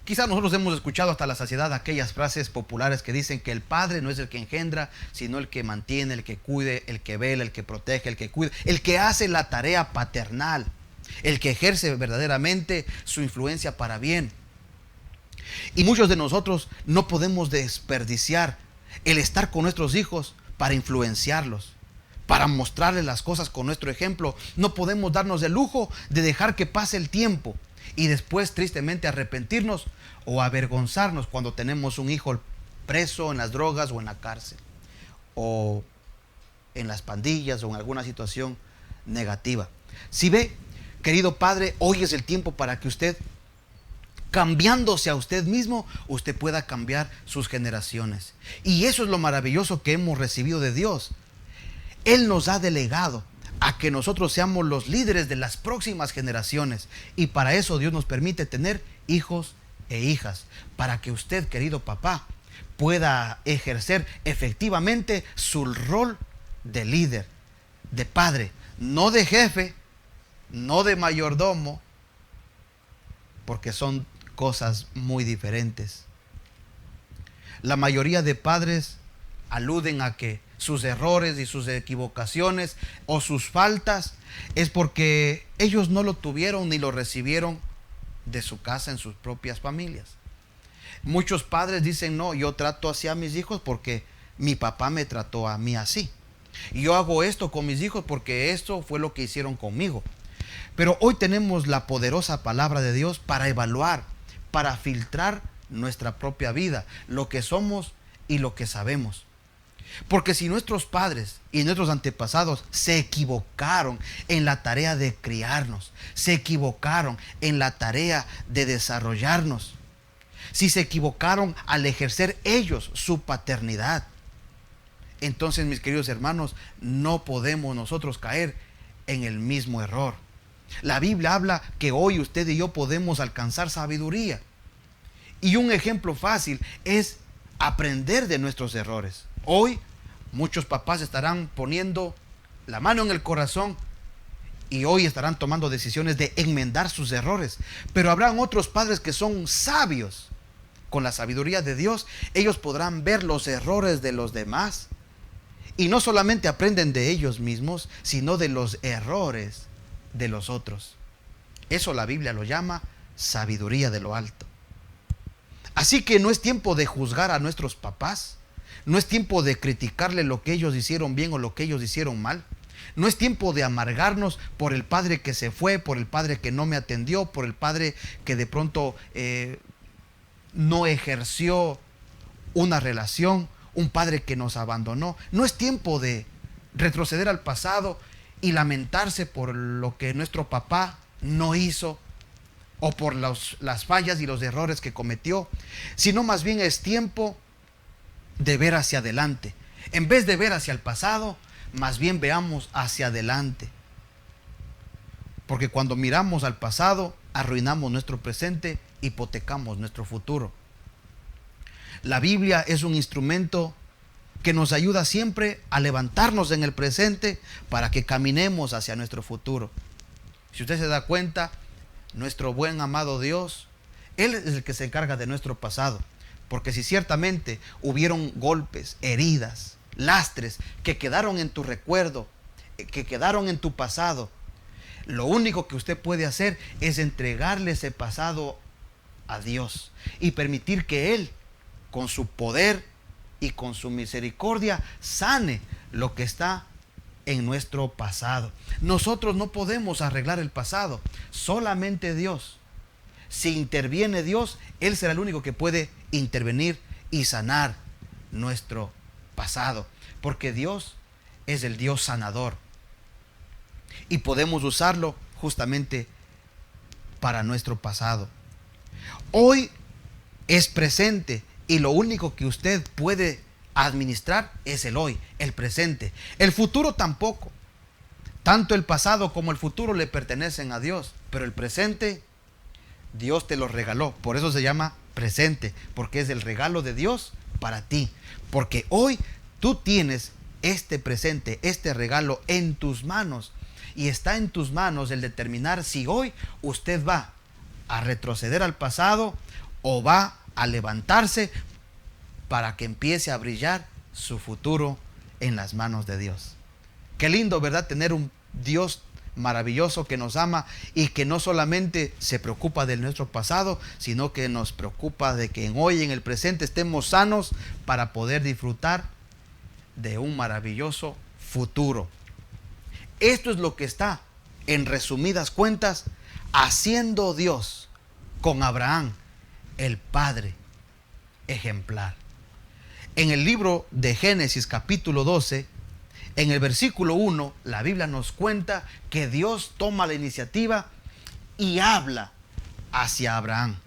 Quizás nosotros hemos escuchado hasta la saciedad aquellas frases populares que dicen que el padre no es el que engendra, sino el que mantiene, el que cuide, el que vela, el que protege, el que cuida, el que hace la tarea paternal, el que ejerce verdaderamente su influencia para bien. Y muchos de nosotros no podemos desperdiciar el estar con nuestros hijos para influenciarlos, para mostrarles las cosas con nuestro ejemplo. No podemos darnos el lujo de dejar que pase el tiempo y después tristemente arrepentirnos o avergonzarnos cuando tenemos un hijo preso en las drogas o en la cárcel o en las pandillas o en alguna situación negativa. Si ve, querido padre, hoy es el tiempo para que usted, cambiándose a usted mismo, usted pueda cambiar sus generaciones. Y eso es lo maravilloso que hemos recibido de Dios. Él nos ha delegado a que nosotros seamos los líderes de las próximas generaciones. Y para eso Dios nos permite tener hijos e hijas. Para que usted, querido papá, pueda ejercer efectivamente su rol de líder, de padre, no de jefe, no de mayordomo, porque son cosas muy diferentes. La mayoría de padres aluden a que sus errores y sus equivocaciones o sus faltas es porque ellos no lo tuvieron ni lo recibieron de su casa en sus propias familias. Muchos padres dicen: no, yo trato así a mis hijos porque mi papá me trató a mí así. Y yo hago esto con mis hijos porque esto fue lo que hicieron conmigo. Pero hoy tenemos la poderosa palabra de Dios para evaluar, para filtrar nuestra propia vida, lo que somos y lo que sabemos. Porque si nuestros padres y nuestros antepasados se equivocaron en la tarea de criarnos, se equivocaron en la tarea de desarrollarnos, si se equivocaron al ejercer ellos su paternidad, entonces, mis queridos hermanos, no podemos nosotros caer en el mismo error. La Biblia habla que hoy usted y yo podemos alcanzar sabiduría. Y un ejemplo fácil es aprender de nuestros errores. Hoy muchos papás estarán poniendo la mano en el corazón y hoy estarán tomando decisiones de enmendar sus errores. Pero habrán otros padres que son sabios. Con la sabiduría de Dios, ellos podrán ver los errores de los demás. Y no solamente aprenden de ellos mismos, sino de los errores de los otros. Eso la Biblia lo llama sabiduría de lo alto. Así que no es tiempo de juzgar a nuestros papás. No es tiempo de criticarle lo que ellos hicieron bien o lo que ellos hicieron mal. No es tiempo de amargarnos por el padre que se fue, por el padre que no me atendió, por el padre que de pronto no ejerció una relación, un padre que nos abandonó. No es tiempo de retroceder al pasado y lamentarse por lo que nuestro papá no hizo o por las fallas y los errores que cometió, sino más bien es tiempo de ver hacia adelante. En vez de ver hacia el pasado, más bien veamos hacia adelante. Porque cuando miramos al pasado, arruinamos nuestro presente, hipotecamos nuestro futuro. La Biblia es un instrumento que nos ayuda siempre a levantarnos en el presente para que caminemos hacia nuestro futuro. Si usted se da cuenta, nuestro buen amado Dios, Él es el que se encarga de nuestro pasado. Porque si ciertamente hubieron golpes, heridas, lastres que quedaron en tu recuerdo, que quedaron en tu pasado, lo único que usted puede hacer es entregarle ese pasado a Dios y permitir que Él, con su poder y con su misericordia, sane lo que está en nuestro pasado. Nosotros no podemos arreglar el pasado, solamente Dios. Si interviene Dios, Él será el único que puede intervenir y sanar nuestro pasado, porque Dios es el Dios sanador y podemos usarlo justamente para nuestro pasado. Hoy es presente y lo único que usted puede administrar es el hoy, el presente. El futuro tampoco. Tanto el pasado como el futuro le pertenecen a Dios, pero el presente Dios te lo regaló. Por eso se llama presente, porque es el regalo de Dios para ti. Porque hoy tú tienes este presente, este regalo en tus manos. Y está en tus manos el determinar si hoy usted va a retroceder al pasado o va a levantarse para que empiece a brillar su futuro en las manos de Dios. Qué lindo, ¿verdad? Tener un Dios maravilloso que nos ama y que no solamente se preocupa de nuestro pasado, sino que nos preocupa de que hoy en el presente estemos sanos para poder disfrutar de un maravilloso futuro. Esto es lo que está, en resumidas cuentas, haciendo Dios con Abraham, el padre ejemplar. En el libro de Génesis capítulo 12, en el versículo 1, la Biblia nos cuenta que Dios toma la iniciativa y habla hacia Abraham.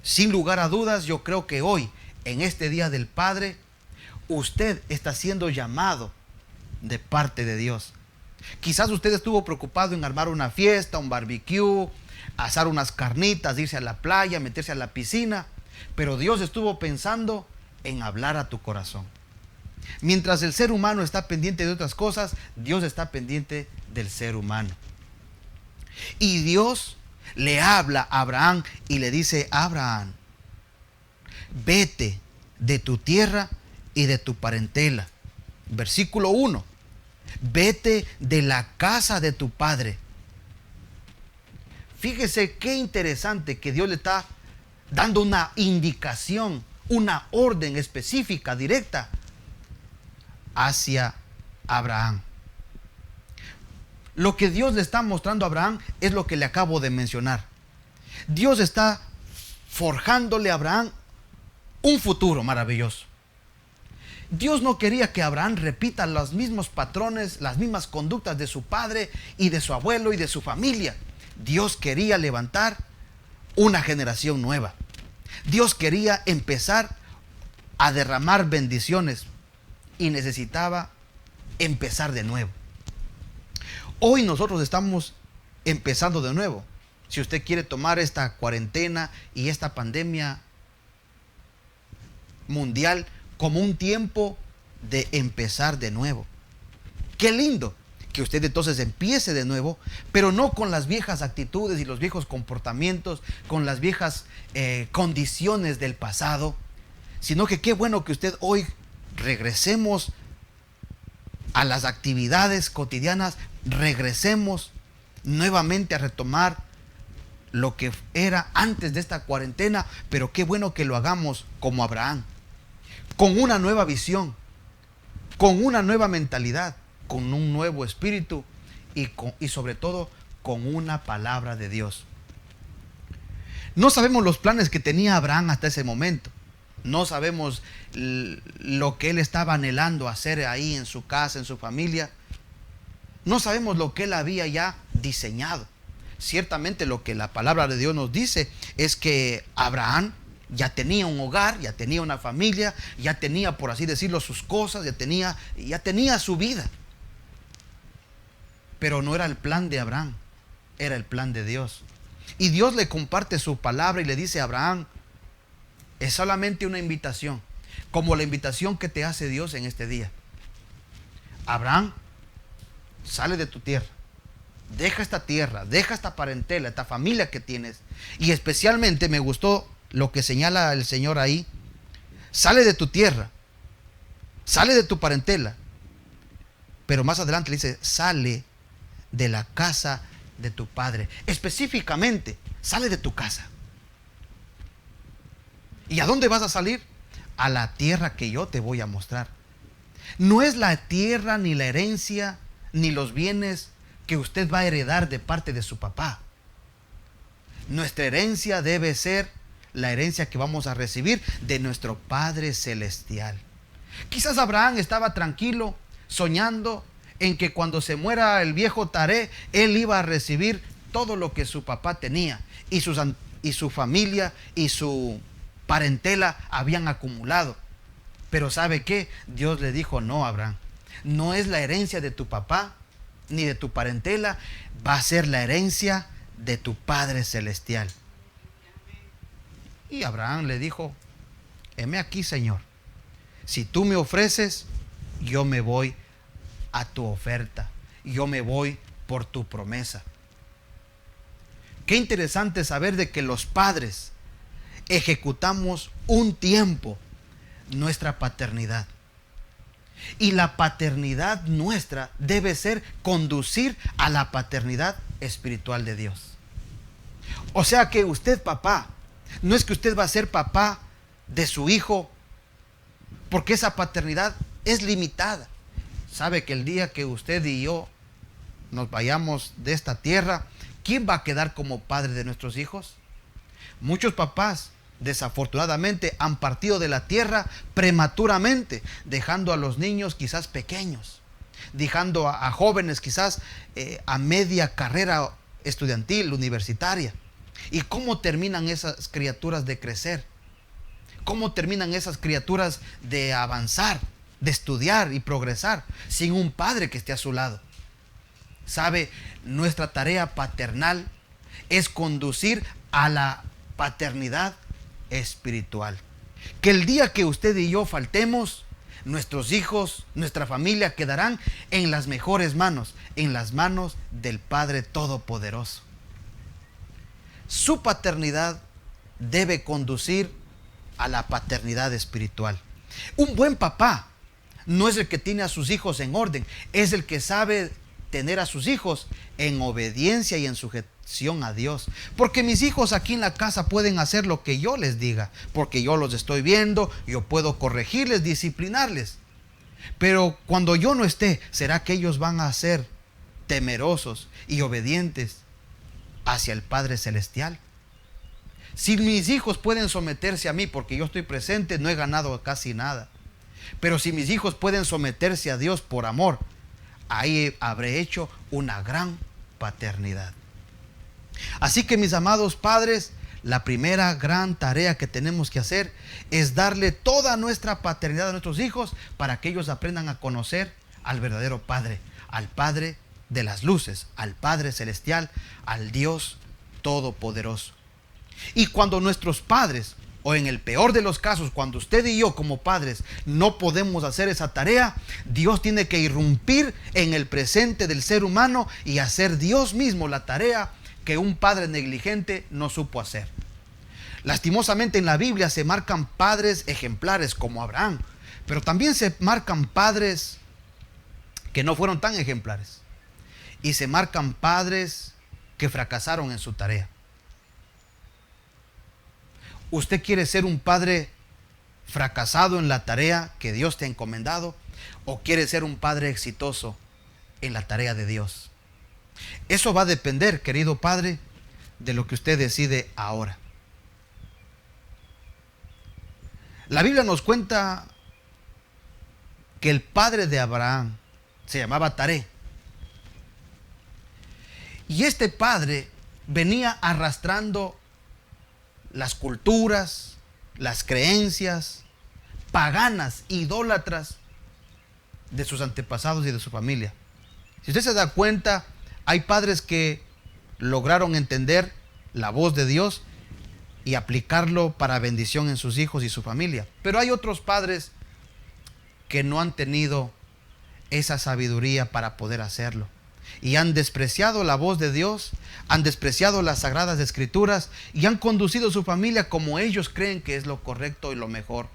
Sin lugar a dudas, yo creo que hoy, en este Día del Padre, usted está siendo llamado de parte de Dios. Quizás usted estuvo preocupado en armar una fiesta, un barbecue, asar unas carnitas, irse a la playa, meterse a la piscina, pero Dios estuvo pensando en hablar a tu corazón. Mientras el ser humano está pendiente de otras cosas, Dios está pendiente del ser humano. Y Dios le habla a Abraham y le dice: Abraham, vete de tu tierra y de tu parentela. Versículo 1. Vete de la casa de tu padre. Fíjese qué interesante que Dios le está dando una indicación, una orden específica, directa, hacia Abraham. Lo que Dios le está mostrando a Abraham es lo que le acabo de mencionar. Dios está forjándole a Abraham un futuro maravilloso. Dios no quería que Abraham repita los mismos patrones, las mismas conductas de su padre y de su abuelo y de su familia. Dios quería levantar una generación nueva. Dios quería empezar a derramar bendiciones y necesitaba empezar de nuevo. Hoy nosotros estamos empezando de nuevo. Si usted quiere tomar esta cuarentena y esta pandemia mundial como un tiempo de empezar de nuevo. Qué lindo que usted entonces empiece de nuevo, pero no con las viejas actitudes y los viejos comportamientos, con las viejas condiciones del pasado, sino que qué bueno que usted hoy regresemos a las actividades cotidianas, regresemos nuevamente a retomar lo que era antes de esta cuarentena, pero qué bueno que lo hagamos como Abraham, con una nueva visión, con una nueva mentalidad, con un nuevo espíritu y sobre todo con una palabra de Dios. No sabemos los planes que tenía Abraham hasta ese momento. No sabemos lo que él estaba anhelando hacer ahí en su casa, en su familia. No sabemos lo que él había ya diseñado. Ciertamente lo que la palabra de Dios nos dice es que Abraham ya tenía un hogar, ya tenía una familia, ya tenía, por así decirlo, sus cosas, ya tenía su vida. Pero no era el plan de Abraham, era el plan de Dios. Y Dios le comparte su palabra y le dice a Abraham: es solamente una invitación, como la invitación que te hace Dios en este día. Abraham, sale de tu tierra, deja esta tierra, deja esta parentela, esta familia que tienes. Y especialmente me gustó lo que señala el Señor ahí: sale de tu tierra, sale de tu parentela. Pero más adelante le dice: sale de la casa de tu padre. Específicamente, sale de tu casa. ¿Y a dónde vas a salir? A la tierra que yo te voy a mostrar. No es la tierra, ni la herencia, ni los bienes que usted va a heredar de parte de su papá. Nuestra herencia debe ser la herencia que vamos a recibir de nuestro Padre Celestial. Quizás Abraham estaba tranquilo, soñando en que cuando se muera el viejo Taré, él iba a recibir todo lo que su papá tenía y su familia y su parentela habían acumulado. Pero ¿sabe qué? Dios le dijo: no, Abraham, no es la herencia de tu papá ni de tu parentela, va a ser la herencia de tu Padre Celestial. Y Abraham le dijo: heme aquí, Señor, si tú me ofreces, yo me voy a tu oferta, yo me voy por tu promesa. Qué interesante saber de que los padres ejecutamos un tiempo nuestra paternidad. Y la paternidad nuestra debe ser conducir a la paternidad espiritual de Dios. O sea que usted, papá, no es que usted va a ser papá de su hijo, porque esa paternidad es limitada. Sabe que el día que usted y yo nos vayamos de esta tierra, ¿quién va a quedar como padre de nuestros hijos? Muchos papás, desafortunadamente, han partido de la tierra prematuramente, dejando a los niños quizás pequeños, dejando a jóvenes quizás a media carrera estudiantil, universitaria. ¿Y cómo terminan esas criaturas de crecer? ¿Cómo terminan esas criaturas de avanzar, de estudiar y progresar sin un padre que esté a su lado? ¿Sabe? Nuestra tarea paternal es conducir a la paternidad espiritual. Que el día que usted y yo faltemos, nuestros hijos, nuestra familia quedarán en las mejores manos, en las manos del Padre Todopoderoso. Su paternidad debe conducir a la paternidad espiritual. Un buen papá no es el que tiene a sus hijos en orden, es el que sabe tener a sus hijos en obediencia y en sujeción a Dios. Porque mis hijos aquí en la casa pueden hacer lo que yo les diga, porque yo los estoy viendo, yo puedo corregirles, disciplinarles. Pero cuando yo no esté, ¿será que ellos van a ser temerosos y obedientes hacia el Padre Celestial? Si mis hijos pueden someterse a mí porque yo estoy presente, no he ganado casi nada. Pero si mis hijos pueden someterse a Dios por amor, ahí habré hecho una gran paternidad. Así que, mis amados padres, la primera gran tarea que tenemos que hacer es darle toda nuestra paternidad a nuestros hijos para que ellos aprendan a conocer al verdadero Padre, al Padre de las luces, al Padre Celestial, al Dios Todopoderoso. Y cuando nuestros padres, o en el peor de los casos, cuando usted y yo como padres no podemos hacer esa tarea, Dios tiene que irrumpir en el presente del ser humano y hacer Dios mismo la tarea que un padre negligente no supo hacer. Lastimosamente en la Biblia se marcan padres ejemplares como Abraham, pero también se marcan padres que no fueron tan ejemplares, y se marcan padres que fracasaron en su tarea. ¿Usted quiere ser un padre fracasado en la tarea que Dios te ha encomendado, o quiere ser un padre exitoso en la tarea de Dios? Eso va a depender, querido padre, de lo que usted decide ahora. La Biblia nos cuenta que el padre de Abraham se llamaba Taré. Y este padre venía arrastrando las culturas, las creencias paganas, idólatras de sus antepasados y de su familia. Si usted se da cuenta, hay padres que lograron entender la voz de Dios y aplicarlo para bendición en sus hijos y su familia. Pero hay otros padres que no han tenido esa sabiduría para poder hacerlo. Y han despreciado la voz de Dios, han despreciado las sagradas escrituras y han conducido su familia como ellos creen que es lo correcto y lo mejor.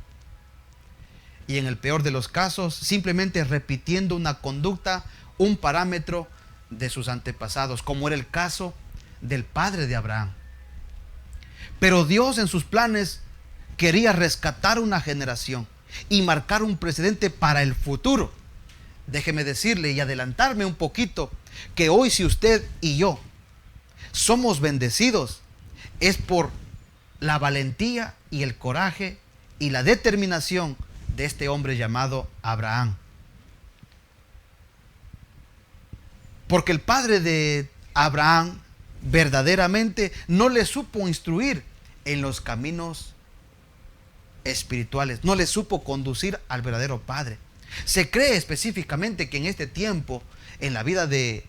Y en el peor de los casos, simplemente repitiendo una conducta, un parámetro de sus antepasados, como era el caso del padre de Abraham. Pero Dios en sus planes quería rescatar una generación y marcar un precedente para el futuro. Déjeme decirle y adelantarme un poquito que hoy, si usted y yo somos bendecidos, es por la valentía y el coraje y la determinación de este hombre llamado Abraham. Porque el padre de Abraham verdaderamente no le supo instruir en los caminos espirituales, no le supo conducir al verdadero padre. Se cree específicamente que en este tiempo, en la vida de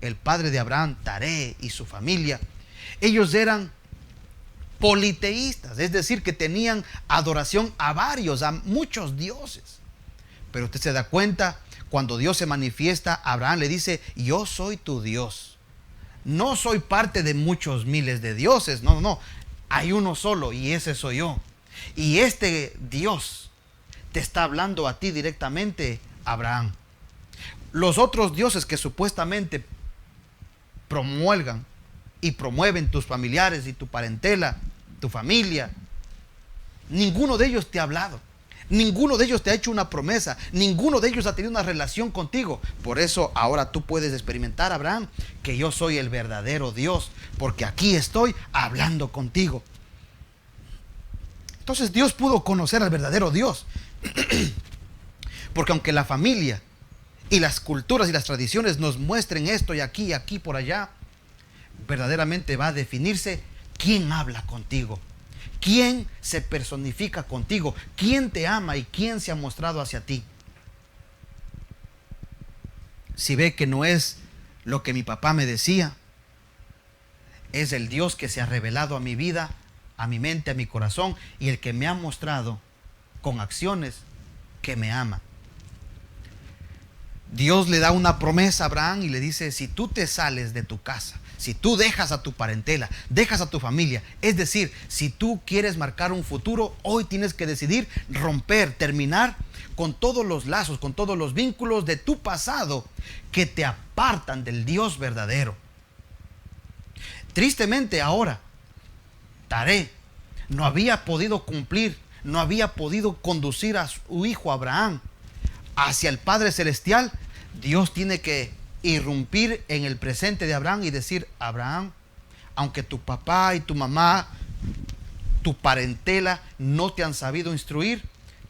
el padre de Abraham, Taré, y su familia, ellos eran politeístas, es decir, que tenían adoración a muchos dioses. Pero usted se da cuenta, cuando Dios se manifiesta, Abraham le dice: yo soy tu Dios. No soy parte de muchos miles de dioses, no. Hay uno solo y ese soy yo. Y este Dios te está hablando a ti directamente, Abraham. Los otros dioses que supuestamente promulgan y promueven tus familiares y tu parentela, tu familia, ninguno de ellos te ha hablado. Ninguno de ellos te ha hecho una promesa. Ninguno de ellos ha tenido una relación contigo. Por eso ahora tú puedes experimentar, Abraham, que yo soy el verdadero Dios, porque aquí estoy hablando contigo. Entonces Dios pudo conocer al verdadero Dios. Porque aunque la familia y las culturas y las tradiciones nos muestren esto y aquí por allá, verdaderamente va a definirse quién habla contigo, quién se personifica contigo, quién te ama y quién se ha mostrado hacia ti. Si ve que no es lo que mi papá me decía, es el Dios que se ha revelado a mi vida, a mi mente, a mi corazón, y el que me ha mostrado con acciones que me ama. Dios le da una promesa a Abraham y le dice: si tú te sales de tu casa, si tú dejas a tu parentela, dejas a tu familia, es decir, si tú quieres marcar un futuro, hoy tienes que decidir romper, terminar con todos los lazos, con todos los vínculos de tu pasado que te apartan del Dios verdadero. Tristemente ahora, Taré no había podido cumplir, no había podido conducir a su hijo Abraham hacia el Padre Celestial. Dios tiene que irrumpir en el presente de Abraham y decir: Abraham, aunque tu papá y tu mamá, tu parentela no te han sabido instruir,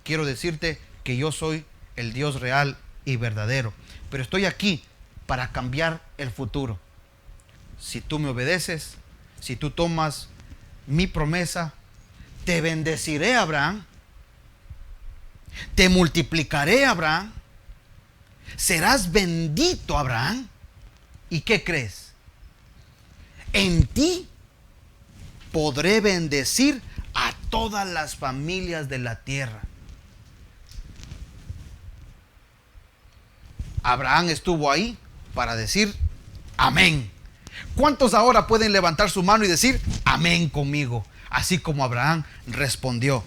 quiero decirte que yo soy el Dios real y verdadero, pero estoy aquí para cambiar el futuro. Si tú me obedeces, si tú tomas mi promesa, te bendeciré, Abraham. Te multiplicaré, Abraham. Serás bendito, Abraham. ¿Y qué crees? En ti podré bendecir a todas las familias de la tierra. Abraham estuvo ahí para decir amén. ¿Cuántos ahora pueden levantar su mano y decir amén conmigo? Así como Abraham respondió.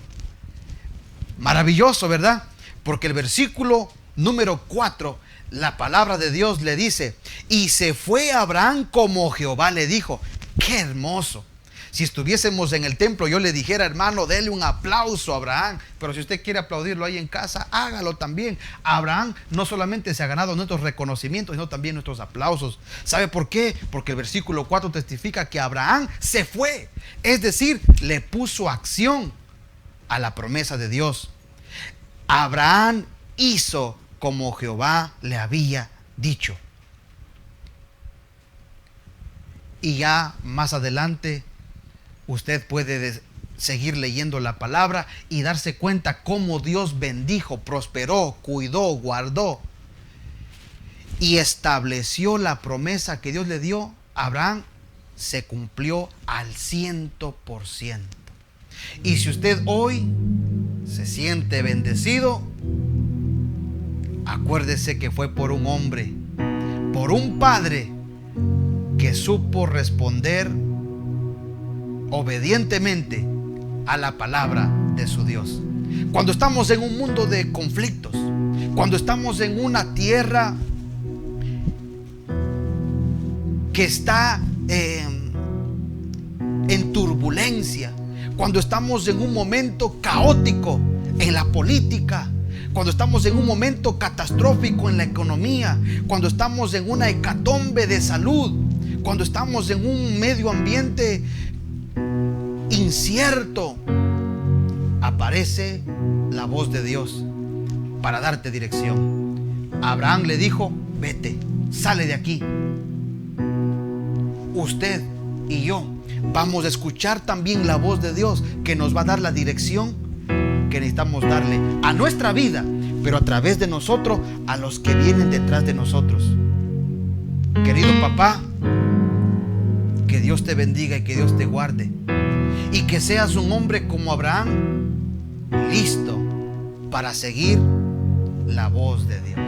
Maravilloso, ¿verdad? Porque el versículo número 4, la palabra de Dios le dice: y se fue Abraham como Jehová le dijo. ¡Qué hermoso! Si estuviésemos en el templo, yo le dijera: hermano, dele un aplauso a Abraham. Pero si usted quiere aplaudirlo ahí en casa, hágalo también. Abraham no solamente se ha ganado nuestros reconocimientos, sino también nuestros aplausos. ¿Sabe por qué? Porque el versículo 4 testifica que Abraham se fue. Es decir, le puso acción a la promesa de Dios. Abraham hizo como Jehová le había dicho. Y ya más adelante usted puede seguir leyendo la palabra y darse cuenta cómo Dios bendijo, prosperó, cuidó, guardó y estableció la promesa que Dios le dio a Abraham. Se cumplió al 100%. Y si usted hoy se siente bendecido, acuérdese que fue por un hombre, por un padre que supo responder obedientemente a la palabra de su Dios. Cuando estamos en un mundo de conflictos, cuando estamos en una tierra que está en turbulencia, cuando estamos en un momento caótico en la política, cuando estamos en un momento catastrófico en la economía, cuando estamos en una hecatombe de salud, cuando estamos en un medio ambiente incierto, aparece la voz de Dios para darte dirección. Abraham le dijo: vete, sale de aquí. Usted y yo vamos a escuchar también la voz de Dios, que nos va a dar la dirección que necesitamos darle a nuestra vida, pero a través de nosotros a los que vienen detrás de nosotros. Querido papá, que Dios te bendiga y que Dios te guarde, y que seas un hombre como Abraham, listo para seguir la voz de Dios.